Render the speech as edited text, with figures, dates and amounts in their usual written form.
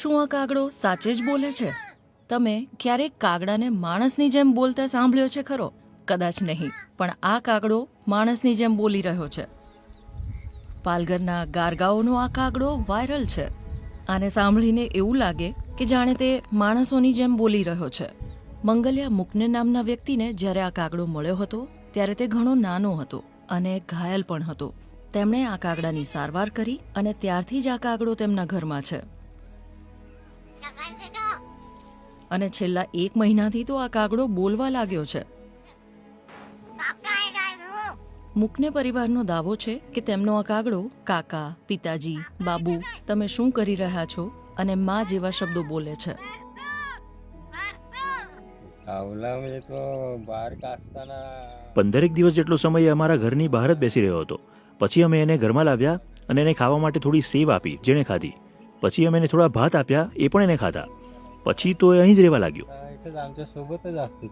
શું આ કાગડો સાચે જ બોલે છે? તમે ક્યારેક કાગડાને માણસની જેમ બોલતા સાંભળ્યો છે ખરો? કદાચ નહીં, પણ આ કાગડો માણસની જેમ બોલી રહ્યો છે. પાલઘરના ગારગાઓનો આ કાગડો વાયરલ છે. આને સાંભળીને એવું લાગે કે જાણે તે માણસોની જેમ બોલી રહ્યો છે. મંગલિયા મુકને નામના વ્યક્તિને જ્યારે આ કાગડો મળ્યો હતો ત્યારે તે ઘણો નાનો હતો અને ઘાયલ પણ હતો. તેમણે આ કાગડાની સારવાર કરી અને ત્યારથી જ આ કાગડો તેમના ઘરમાં છે. અને છેલ્લા 1 મહિનાથી તો આ કાગડો બોલવા લાગ્યો છે. મુકને પરિવારનો દાવો છે કે તેમનો આ કાગડો કાકા, પિતાજી, બાબુ, તમે શું કરી રહ્યા છો અને માં જેવા શબ્દો બોલે છે. 15 દિવસ જેટલો સમય અમારા ઘરની બહાર જ બેસી રહ્યો હતો. પછી અમે એને ઘરમાં લાવ્યા અને એને ખાવા માટે થોડી સેવ આપી, જેણે ખાધી. પછી અમે એને થોડા ભાત આપ્યા, એ પણ એને ખાધા. પછી તો એ અહીં જ રહેવા લાગ્યો. आमच्या सोबतच असते.